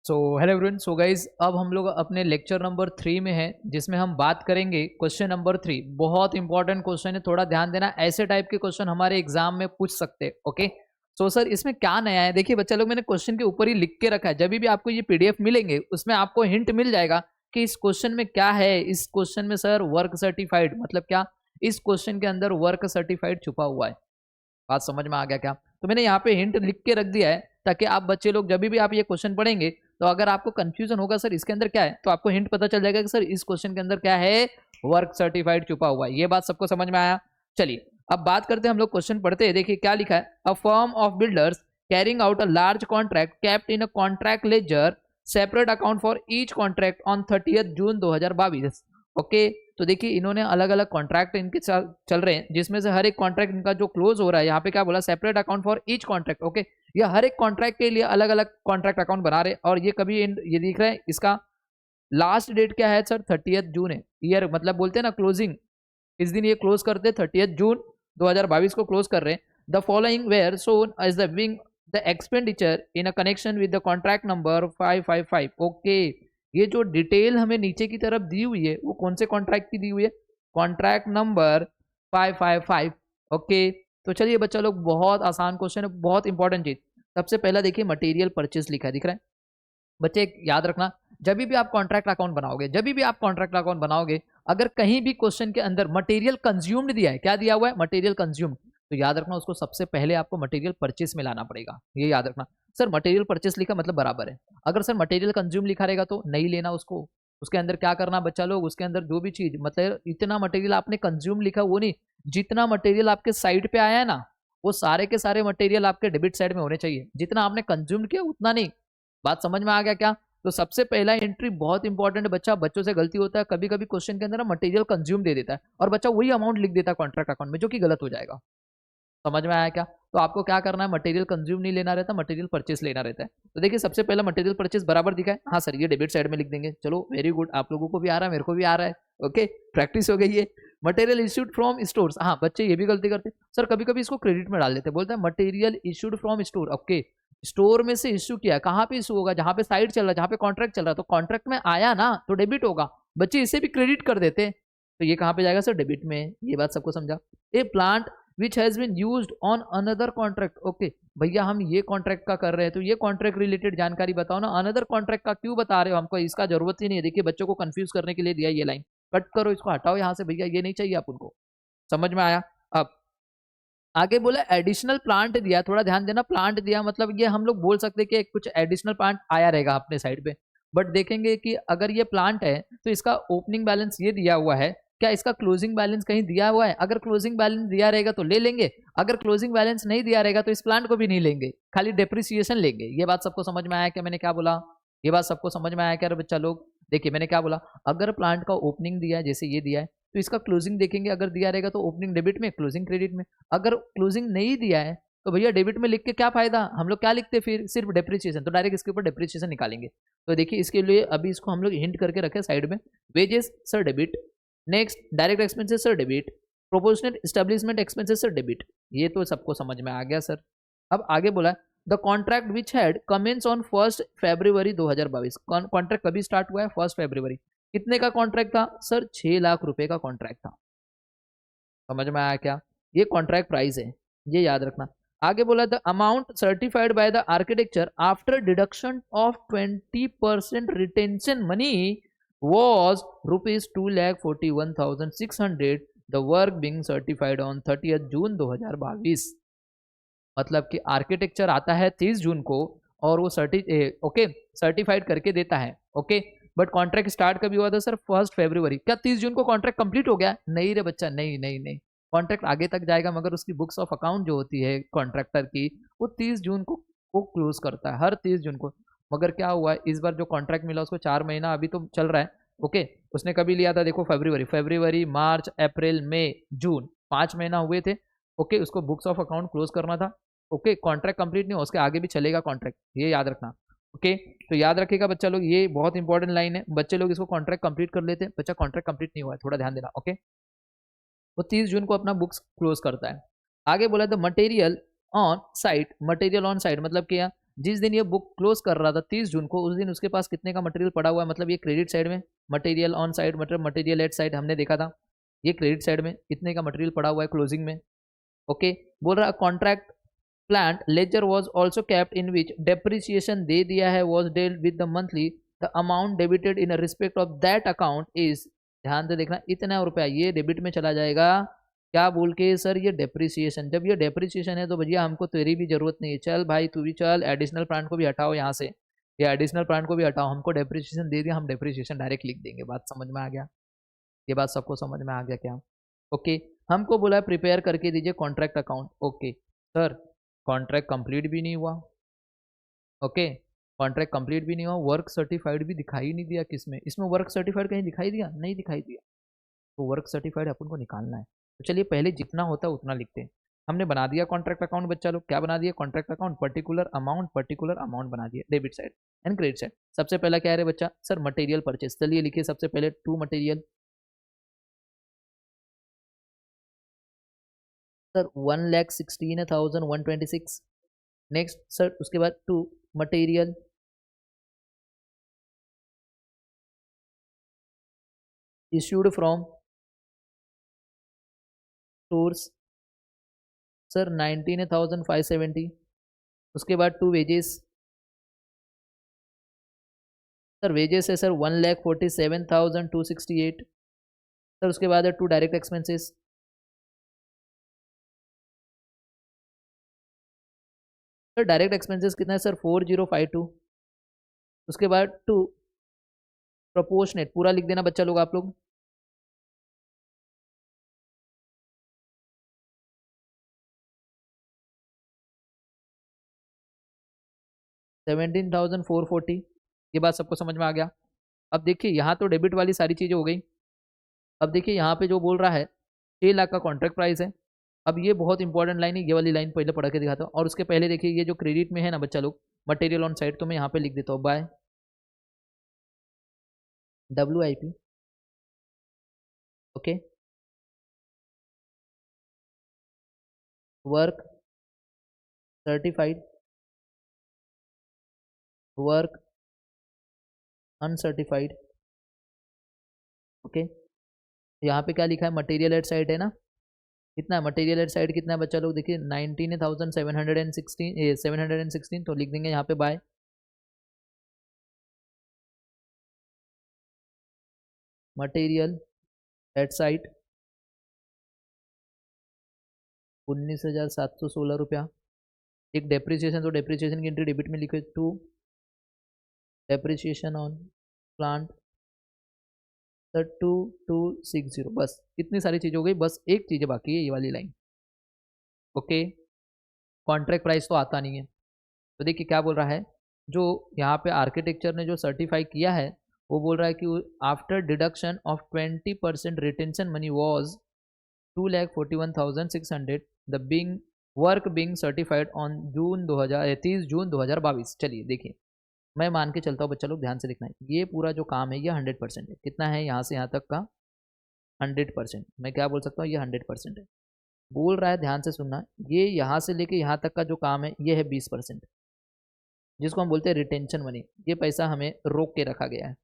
So hello everyone. So guys अब हम लोग अपने लेक्चर नंबर 3 में हैं, जिसमें हम बात करेंगे क्वेश्चन नंबर 3। बहुत इंपॉर्टेंट क्वेश्चन है, थोड़ा ध्यान देना। ऐसे टाइप के क्वेश्चन हमारे एग्जाम में पूछ सकते हैं। ओके, सो सर इसमें क्या नया है? देखिए बच्चा लोग, मैंने क्वेश्चन के ऊपर ही लिख के रखा है। जब भी आपको ये पीडीएफ मिलेंगे उसमें आपको हिंट मिल जाएगा कि इस क्वेश्चन में क्या है। इस क्वेश्चन में सर वर्क सर्टिफाइड मतलब क्या, इस क्वेश्चन के अंदर वर्क सर्टिफाइड छुपा हुआ है। बात समझ में आ गया क्या? तो मैंने यहाँ पे हिंट लिख के रख दिया है, ताकि आप बच्चे लोग जब भी आप ये क्वेश्चन पढ़ेंगे तो अगर आपको कंफ्यूजन होगा सर इसके अंदर क्या है, तो आपको हिंट पता चल जाएगा कि सर इस क्वेश्चन के अंदर क्या है, वर्क सर्टिफाइड छुपा हुआ है। ये बात सबको समझ में आया? चलिए अब बात करते हैं, हम लोग क्वेश्चन पढ़ते हैं। देखिए क्या लिखा है। A firm of builders carrying out a large contract kept in a contract ledger separate account for each contract on 30 June 2022। Okay, तो देखिए इन्होंने अलग अलग कॉन्ट्रैक्ट इनके साथ चल रहे हैं, जिसमें से हर एक कॉन्ट्रैक्ट इनका जो क्लोज हो रहा है, यहाँ पे क्या बोला, separate account for each contract. Okay, ये हर एक कॉन्ट्रैक्ट के लिए अलग अलग कॉन्ट्रैक्ट अकाउंट बना रहे हैं। और ये कभी ये दिख रहा है, इसका लास्ट डेट क्या है सर, 30 जून है। ईयर मतलब बोलते हैं ना क्लोजिंग, इस दिन ये क्लोज करते हैं, 30 जून 2022 को क्लोज कर रहे हैं। The following were shown as the being the expenditure in a connection with the contract number 555। Okay, ये जो डिटेल हमें नीचे की तरफ दी हुई है वो कौन से कॉन्ट्रैक्ट की दी हुई है, कॉन्ट्रैक्ट नंबर 555। ओके, तो चलिए बच्चा लोग, बहुत आसान क्वेश्चन है, बहुत इंपॉर्टेंट चीज। सबसे पहला देखिए मटेरियल परचेस लिखा है, दिख रहा है बच्चे? याद रखना, जब भी आप कॉन्ट्रैक्ट अकाउंट बनाओगे, जब भी आप कॉन्ट्रैक्ट अकाउंट बनाओगे, अगर कहीं भी क्वेश्चन के अंदर मटेरियल कंज्यूम्ड दिया है, क्या दिया हुआ है, मटेरियल कंज्यूम्ड, तो याद रखना उसको सबसे पहले आपको मटेरियल परचेस में लाना पड़ेगा। ये याद रखना। सर मटेरियल परचेस लिखा मतलब बराबर है, अगर सर मटेरियल कंज्यूम लिखा रहेगा तो नहीं लेना उसको। उसके अंदर क्या करना बच्चा लोग, उसके अंदर जो भी चीज मतलब इतना मटेरियल आपने कंज्यूम लिखा वो नहीं, जितना मटेरियल आपके साइड पे आया है ना, वो सारे के सारे मटेरियल आपके डेबिट साइड में होने चाहिए। जितना आपने कंज्यूम किया उतना नहीं। बात समझ में आ गया क्या? तो सबसे पहला एंट्री बहुत इंपॉर्टेंट है बच्चा। बच्चों से गलती होता है, कभी कभी क्वेश्चन के अंदर मटेरियल कंज्यूम दे देता है और बच्चा वही अमाउंट लिख देता है कॉन्ट्रैक्ट अकाउंट में, जो कि गलत हो जाएगा। समझ में आया क्या? तो आपको क्या करना है, मटेरियल कंज्यूम नहीं लेना रहता, मटेरियल परचेस लेना रहता है। तो देखिए सबसे पहला मटेरियल परचेस बराबर दिखा है, हाँ सर ये डेबिट साइड में लिख देंगे। चलो वेरी गुड, आप लोगों को भी आ रहा है, मेरे को भी आ रहा है। ओके, प्रैक्टिस हो गई है। मटेरियल इश्यूड फ्रॉम स्टोर्स, हाँ बच्चे ये भी गलती करते हैं सर, कभी कभी इसको क्रेडिट में डाल देते हैं, बोलते हैं material issued from store. Okay, store में से इश्यू किया, कहाँ पे इश्यू होगा, जहां पे साइड चल रहा है, जहां पे कॉन्ट्रैक्ट चल रहा है, तो कॉन्ट्रैक्ट में आया ना तो डेबिट होगा। बच्चे इसे भी क्रेडिट कर देते हैं, तो ये कहाँ पे जाएगा सर, डेबिट में। ये बात सबको समझा? A plant which has been used on another contract. Okay भैया, हम ये कॉन्ट्रैक्ट का कर रहे हैं तो ये कॉन्ट्रैक्ट रिलेटेड जानकारी बताओ ना, अनदर कॉन्ट्रैक्ट का क्यों बता रहे हो हमको, इसका जरूरत ही नहीं है। देखिए बच्चों को कंफ्यूज करने के लिए दिया ये लाइन, कट करो इसको, हटाओ यहाँ से भैया, ये नहीं चाहिए आप उनको। समझ में आया? अब आगे बोला एडिशनल प्लांट दिया, थोड़ा ध्यान देना। प्लांट दिया मतलब ये हम लोग बोल सकते हैं कि कुछ एडिशनल प्लांट आया रहेगा अपने साइड पे, बट देखेंगे कि अगर ये प्लांट है तो इसका ओपनिंग बैलेंस ये दिया हुआ है, क्या इसका क्लोजिंग बैलेंस कहीं दिया हुआ है? अगर क्लोजिंग बैलेंस दिया रहेगा तो ले लेंगे, अगर क्लोजिंग बैलेंस नहीं दिया रहेगा तो इस प्लांट को भी नहीं लेंगे, खाली डेप्रिसिएशन लेंगे। ये बात सबको समझ में आया क्या? मैंने क्या बोला, ये बात सबको समझ में आया क्या बच्चा लोग? देखिए मैंने क्या बोला, अगर प्लांट का ओपनिंग दिया है, जैसे ये दिया है, तो इसका क्लोजिंग देखेंगे, अगर दिया रहेगा तो ओपनिंग डेबिट में, क्लोजिंग क्रेडिट में। अगर क्लोजिंग नहीं दिया है तो भैया डेबिट में लिख के क्या फायदा, हम लोग क्या लिखते फिर, सिर्फ डेप्रिसिएशन, तो डायरेक्ट इसके ऊपर डेप्रिसिएशन निकालेंगे। तो देखिए इसके लिए अभी इसको हम लोग हिंट करके रखे साइड में। Wages sir debit, next direct expenses sir debit, proportional establishment expenses sir debit. ये तो सबको समझ में आ गया सर। अब आगे बोला the contract which had commenced on 1 February 2022। Contract कभी स्टार्ट हुआ है, 1 फरवरी। कितने का कॉन्ट्रैक्ट था सर, 6 लाख रुपए का कॉन्ट्रैक्ट था। समझ में आया क्या? ये कॉन्ट्रैक्ट प्राइस है, ये याद रखना। आगे बोला the amount certified by the architecture after deduction of 20% retention money was rupees 2,41,600, the work being certified on 30th जून 2022। मतलब कि आर्किटेक्चर आता है 30 जून को और वो सर्टिफाइड करके देता है। ओके, बट कॉन्ट्रैक्ट स्टार्ट कभी हुआ था सर, 1 फरवरी। क्या 30 जून को कॉन्ट्रैक्ट कंप्लीट हो गया? नहीं रे बच्चा, नहीं नहीं नहीं, कॉन्ट्रैक्ट आगे तक जाएगा, मगर उसकी बुक्स ऑफ अकाउंट जो होती है कॉन्ट्रैक्टर की, वो 30 जून को क्लोज करता है, हर 30 जून को। मगर क्या हुआ है, इस बार जो कॉन्ट्रैक्ट मिला उसको 4 महीना अभी तो चल रहा है। ओके, उसने कभी लिया था देखो, फरवरी, मार्च, अप्रैल, मई, जून, 5 महीना हुए थे। ओके, उसको बुक्स ऑफ अकाउंट क्लोज करना था। ओके, कॉन्ट्रैक्ट कंप्लीट नहीं हो, उसके आगे भी चलेगा कॉन्ट्रैक्ट, ये याद रखना। ओके, तो याद रखिएगा बच्चा लोग, ये बहुत इंपॉर्टेंट लाइन है। बच्चे लोग इसको कॉन्ट्रैक्ट कंप्लीट कर लेते हैं, बच्चा कॉन्ट्रैक्ट कंप्लीट नहीं हुआ है, थोड़ा ध्यान देना। ओके, वो 30 जून को अपना बुक्स क्लोज करता है। आगे बोला the material on site, material on site मतलब क्या, जिस दिन ये बुक क्लोज कर रहा था 30 जून को, उस दिन उसके पास कितने का मटेरियल पड़ा हुआ है, मतलब ये क्रेडिट साइड में, मटेरियल ऑन साइड मतलब मटेरियल एट साइड हमने देखा था, ये क्रेडिट साइड में इतने का मटेरियल पड़ा हुआ है क्लोजिंग में। ओके, बोल रहा contract plant ledger was also kept in which depreciation दे दिया है was dealt with the monthly, the amount debited in respect of that account is, ध्यान से देखना, इतना रुपया ये डेबिट में चला जाएगा, क्या बोल के सर ये डेप्रिसिएशन, जब ये डेप्रिसिएशन है तो भैया हमको तेरी भी जरूरत नहीं है, चल भाई तू भी चल, एडिशनल प्लांट को भी हटाओ यहाँ से, ये एडिशनल प्लांट को भी हटाओ, हमको डेप्रिसिएशन दे दिया, हम डेप्रिसिएशन डायरेक्ट लिख देंगे। बात समझ में आ गया, ये बात सबको समझ में आ गया क्या? ओके, हमको बोला प्रिपेयर करके दीजिए contract account. Okay sir, contract complete भी नहीं हुआ, ओके कॉन्ट्रैक्ट कंप्लीट भी नहीं हुआ, वर्क सर्टिफाइड भी दिखाई नहीं दिया, किसमें, इसमें वर्क सर्टिफाइड कहीं दिखाई दिया? नहीं दिखाई दिया, तो वर्क सर्टिफाइड अपन को निकालना है। तो चलिए पहले जितना होता है उतना लिखते हैं। हमने बना दिया कॉन्ट्रैक्ट अकाउंट बच्चा लोग, क्या बना दिया, कॉन्ट्रैक्ट अकाउंट पर्टिकुलर अमाउंट बना दिया, debit side and credit side. सबसे पहला क्या है रे बच्चा, सर मटेरियल परचेस, चलिए लिखिए सबसे पहले to material, sir 1,16,126। Next sir उसके बाद to material issued from source, sir 19,570। उसके बाद टू वेजेस, सर वेजेस है सर 1,47,268। सर उसके बाद है to direct expenses, sir direct expenses कितना है सर 4,052। उसके बाद टू प्रोपोर्शनेट, पूरा लिख देना बच्चा लोग आप लोग, 17,440। ये बात सबको समझ में आ गया? अब देखिए यहाँ तो डेबिट वाली सारी चीज़ें हो गई। अब देखिए यहाँ पे जो बोल रहा है 6 लाख का कॉन्ट्रैक्ट प्राइस है। अब ये बहुत इंपॉर्टेंट लाइन है, ये वाली लाइन पहले पढ़ के दिखाता हूँ। और उसके पहले देखिए ये जो क्रेडिट में है ना बच्चा लोग, मटेरियल ऑन साइड, तो मैं यहाँ पे लिख देता हूँ by WIP। Okay, work certified, work uncertified. Okay, यहाँ पे क्या लिखा है, मटेरियल एट साइड है ना, कितना है मटेरियल एट साइड, कितना है बच्चा लोग, देखिए 19,716, तो लिख देंगे यहाँ पे बाय मटेरियल एट साइड 19,716 रुपया। एक डेप्रिसिएशन, तो डेप्रिसिएशन की एंट्री डेबिट में लिखे, to depreciation on plant sir 2,260। बस इतनी सारी चीज़ हो गई, बस एक चीज़ बाकी है, ये वाली लाइन। ओके, कॉन्ट्रैक्ट प्राइस तो आता नहीं है, तो देखिए क्या बोल रहा है, जो यहाँ पे आर्किटेक्चर ने जो सर्टिफाई किया है वो बोल रहा है कि after deduction of 20% retention money was 2,41,600, the being work being certified on June 30 June 2022। चलिए देखिए, मैं मान के चलता हूँ बच्चा लोग, ध्यान से देखना है, ये पूरा जो काम है ये 100% है, कितना है यहाँ से यहाँ तक का 100%, मैं क्या बोल सकता हूँ, ये 100% है। बोल रहा है ध्यान से सुनना, ये यहाँ से लेके यहाँ तक का जो काम है ये है 20%, जिसको हम बोलते हैं रिटेंशन मनी। ये पैसा हमें रोक के रखा गया है,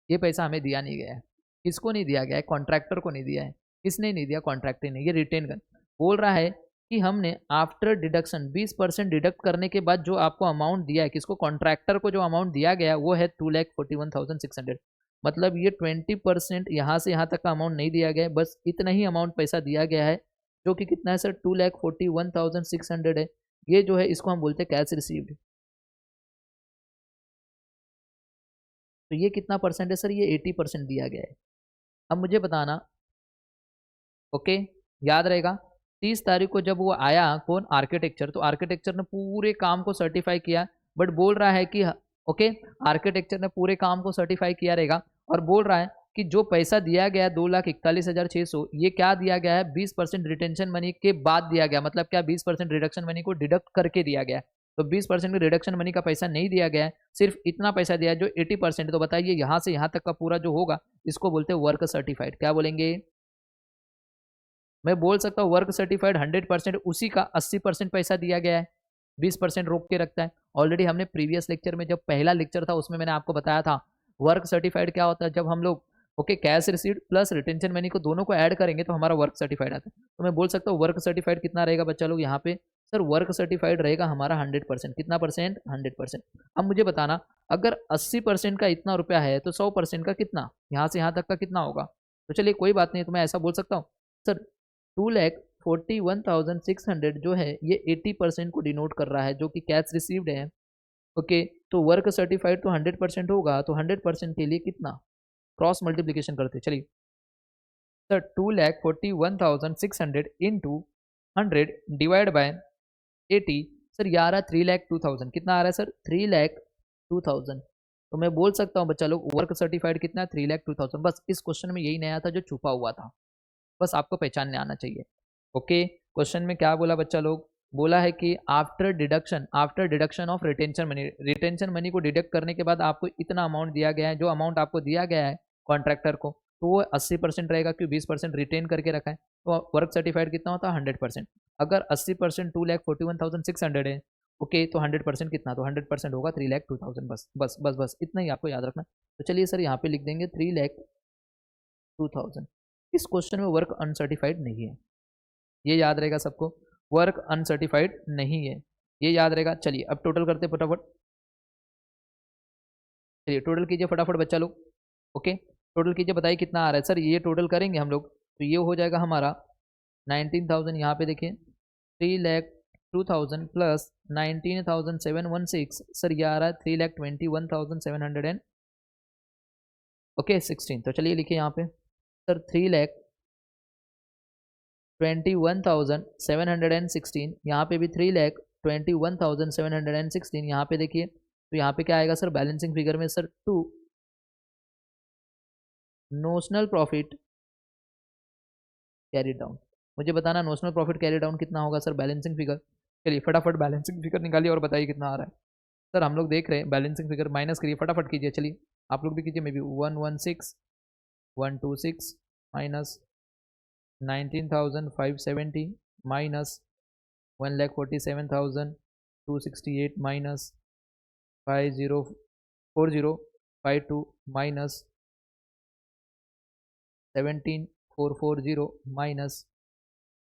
ये पैसा हमें दिया नहीं गया है। किसको नहीं दिया गया है, कॉन्ट्रैक्टर को नहीं दिया है। किसने नहीं दिया, कॉन्ट्रैक्टर ने, ये रिटेन कर बोल रहा है कि हमने आफ्टर डिडक्शन 20% डिडक्ट करने के बाद जो आपको अमाउंट दिया है, किसको, कॉन्ट्रैक्टर को जो अमाउंट दिया गया वो है 2,41,600। मतलब ये 20% यहाँ से यहाँ तक का अमाउंट नहीं दिया गया है, बस इतना ही अमाउंट पैसा दिया गया है, जो कि कितना है सर 2,41,600 है। ये जो है इसको हम बोलते हैं कैश रिसीव्ड। तो ये कितना परसेंट है सर, ये 80% दिया गया है। अब मुझे बताना, ओके याद रहेगा, 30 तारीख को जब वो आया, कौन, आर्किटेक्चर, तो आर्किटेक्चर ने पूरे काम को सर्टिफाई किया, बट बोल रहा है कि ओके आर्किटेक्चर ने पूरे काम को सर्टिफाई किया रहेगा, और बोल रहा है कि जो पैसा दिया गया 2,41,600, ये क्या दिया गया है, 20% रिटेंशन मनी के बाद दिया गया, मतलब क्या 20% रिडक्शन मनी को डिडक्ट करके दिया गया है। तो 20% रिडक्शन मनी का पैसा नहीं दिया गया है, सिर्फ इतना पैसा दिया है जो 80%। तो बताइए यहाँ से यहाँ तक का पूरा जो होगा इसको बोलते हैं वर्क सर्टिफाइड। क्या बोलेंगे, मैं बोल सकता हूँ वर्क सर्टिफाइड 100%, उसी का 80% पैसा दिया गया है, 20% रोक के रखता है। ऑलरेडी हमने प्रीवियस लेक्चर में, जब पहला लेक्चर था उसमें मैंने आपको बताया था वर्क सर्टिफाइड क्या होता है। जब हम लोग okay cash received plus retention money को दोनों को ऐड करेंगे तो हमारा वर्क सर्टिफाइड आता है। तो मैं बोल सकता हूँ वर्क सर्टिफाइड कितना रहेगा बच्चा लोग यहाँ पे, सर वर्क सर्टिफाइड रहेगा हमारा 100%। कितना परसेंट? 100%। अब मुझे बताना, अगर 80% का इतना रुपया है तो 100% का कितना, यहाँ से यहाँ तक का कितना होगा? तो चलिए कोई बात नहीं, तो मैं ऐसा बोल सकता हूँ सर 2,41,600 जो है ये 80% को डिनोट कर रहा है, जो कि कैश रिसीव्ड है। ओके, तो वर्क सर्टिफाइड तो 100% होगा, तो 100% के लिए कितना, क्रॉस मल्टीप्लीकेशन करते चलिए sir 2,41,600 into 100 divide by 80। Sir ये आ रहा है 3,02,000। कितना आ रहा है सर? 3,02,000। तो मैं बोल सकता हूँ बच्चा लोग वर्क सर्टिफाइड कितना है? 3,02,000। बस इस क्वेश्चन में यही नया था जो छुपा हुआ था, बस आपको पहचानने आना चाहिए। ओके, क्वेश्चन में क्या बोला बच्चा लोग? बोला है कि after deduction of retention money को डिडक्ट करने के बाद आपको इतना अमाउंट दिया गया है। जो अमाउंट आपको दिया गया है कॉन्ट्रैक्टर को, तो वो 80% रहेगा, क्यों 20% रिटेन करके रखा है। तो वर्क सर्टिफाइड कितना होता है? 100%। अगर 80% 2,41,600 है, ओके, तो 100% कितना, तो 100% होगा 3,02,000। बस बस बस बस इतना ही आपको याद रखना। तो चलिए सर यहाँ पे लिख देंगे 3,02,000। इस क्वेश्चन में वर्क अनसर्टिफाइड नहीं है, ये याद रहेगा सबको, वर्क अनसर्टिफाइड नहीं है, ये याद रहेगा। चलिए अब टोटल करते फटाफट, चलिए टोटल कीजिए फटाफट बच्चा लोग। ओके, टोटल कीजिए, बताइए कितना आ रहा है। सर ये टोटल करेंगे हम लोग तो ये हो जाएगा हमारा 19,000। यहाँ पे देखिए 3,02,000 प्लस 19,716। सर ये आ रहा है 3,21,700 एंड ओके 16। तो चलिए लिखिए यहाँ पे सर 3,21,716। यहाँ पे भी 3,21,716। यहाँ पे देखिए तो यहाँ पे क्या आएगा सर बैलेंसिंग फिगर में? Sir to notional profit carry down. मुझे बताना नोशनल प्रॉफिट कैरी डाउन कितना होगा सर बैलेंसिंग फिगर। चलिए फटाफट बैलेंसिंग फिगर निकालिए और बताइए कितना आ रहा है। सर हम लोग देख रहे हैं बैलेंसिंग फिगर, माइनस करिए फटाफट कीजिए। चलिए आप लोग भी कीजिए, may be 116,126 minus 19,570 minus 1,47,268 minus 504052 minus 17,440 minus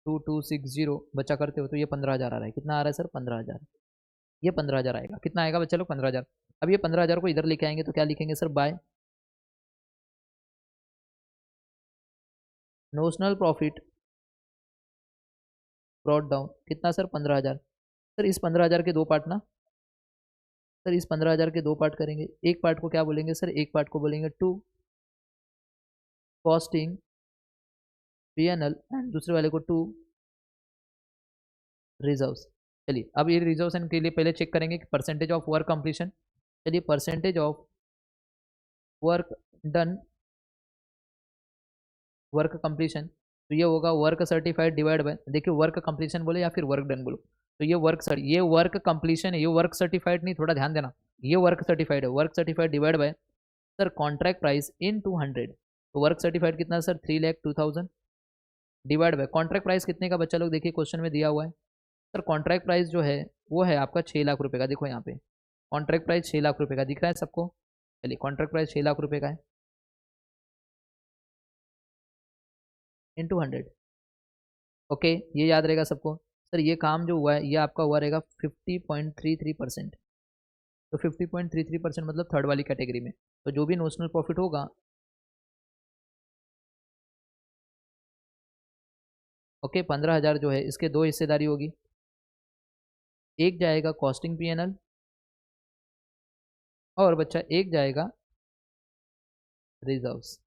2,260 बचा करते हो तो ये 15,000 आ रहा है। कितना आ रहा है सर? 15,000। ये 15,000 आएगा। कितना आएगा बच्चा लोग? 15,000। अब ये 15,000 को इधर लेके आएंगे तो क्या लिखेंगे sir? By notional profit brought down. कितना सर? 15,000। सर इस 15,000 के दो पार्ट ना, सर इस 15,000 के दो पार्ट करेंगे। एक पार्ट को क्या बोलेंगे सर? एक पार्ट को बोलेंगे टू कॉस्टिंग पीएनएल एंड दूसरे वाले को टू रिजर्व्स। चलिए अब ये रिजर्वेशन के लिए पहले चेक करेंगे कि परसेंटेज ऑफ वर्क कंप्लीशन। चलिए percentage of work done, work completion, तो ये होगा वर्क सर्टिफाइड डिवाइड बाय, देखिए वर्क कंप्लीशन बोले या फिर वर्क डन बोलो, तो ये वर्क कंप्लीशन है, ये वर्क सर्टिफाइड नहीं, थोड़ा ध्यान देना, ये वर्क सर्टिफाइड है। Work certified divide by sir contract price in 200। तो वर्क सर्टिफाइड कितना है sir? 3,02,000 divide by contract price कितने का बच्चा लोग? देखिए क्वेश्चन में दिया हुआ है सर कॉन्ट्रैक्ट प्राइस जो है वो है आपका 6 लाख रुपए का। देखो यहाँ पे कॉन्ट्रैक्ट प्राइस 6 लाख रुपए का दिख रहा है सबको। चलिए कॉन्ट्रैक्ट प्राइस 6 लाख रुपए का है इंटू 100। ओके, ये याद रहेगा सबको। सर ये काम जो हुआ है ये आपका हुआ रहेगा 50.33%। तो 50.33% मतलब थर्ड वाली कैटेगरी में। तो जो भी नोशनल प्रॉफिट होगा, ओके 15,000 जो है इसके दो हिस्सेदारी होगी, एक जाएगा कॉस्टिंग पीएनएल और बच्चा एक जाएगा रिजर्व्स।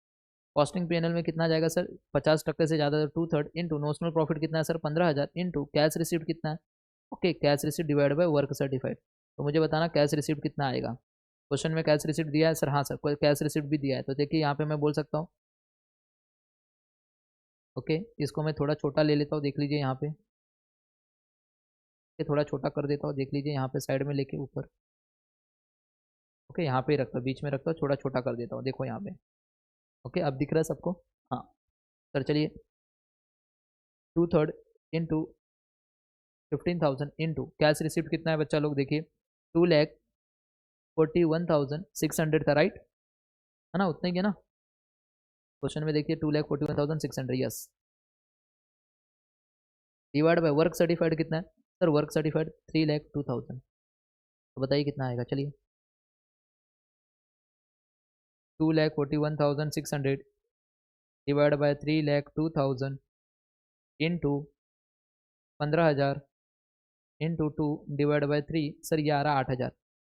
कॉस्टिंग पीएनएल में कितना जाएगा सर? 50% से ज़्यादा, 2/3 इंटू नोशनल प्रॉफिट कितना है सर? 15,000 इंटू कैश रिसीव्ड कितना है? Okay, cash received divide by work certified. तो मुझे बताना कैश रिसीव्ड कितना आएगा। क्वेश्चन में कैश रिसीव्ड दिया है सर? हाँ सर, कोई कैश रिसीव्ड भी दिया है। तो देखिए यहाँ पे मैं बोल सकता हूँ, ओके इसको मैं थोड़ा छोटा ले लेता हूँ, देख लीजिए यहाँ पे, थोड़ा छोटा कर देता हूँ, देख लीजिए यहाँ पे साइड में लेके ऊपर, ओके यहाँ पे रखता हूँ, बीच में रखता हूँ, थोड़ा छोटा कर देता हूँ, देखो यहाँ पे। ओके अब दिख रहा है सबको? हाँ सर चलिए 2/3 इंटू 15,000 इंटू कैश रिसिप्ट कितना है बच्चा लोग? देखिए 2,41,600 था, राइट है ना, उतना ही है ना क्वेश्चन में, देखिए 2,41,600, yes. Divide by work certified कितना है सर, वर्क सर्टिफाइड 3,02,000, तो बताइए कितना आएगा, चलिए 2,41,600 divide by 3,02,000 into 15,000 into 2 divide by 3, sir ये आ रहा 8,000।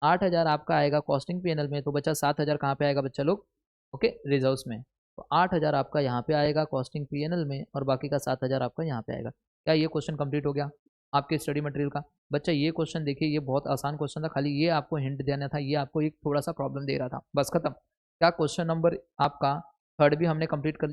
8,000 आपका आएगा कॉस्टिंग पीएनएल में, तो बच्चा 7,000 कहाँ पे आएगा बच्चा लोग, ओके रिजर्व्स में। तो 8,000 आपका यहाँ पे आएगा कॉस्टिंग पीएनएल में, और बाकी का 7,000 आपका यहाँ पे आएगा। क्या ये क्वेश्चन कंप्लीट हो गया आपके स्टडी मटेरियल का? बच्चा ये क्वेश्चन देखिए, ये बहुत आसान क्वेश्चन था, खाली ये आपको हिंट देना था, ये आपको एक थोड़ा सा प्रॉब्लम दे रहा था, बस खत्म। क्या क्वेश्चन नंबर आपका थर्ड भी हमने कंप्लीट कर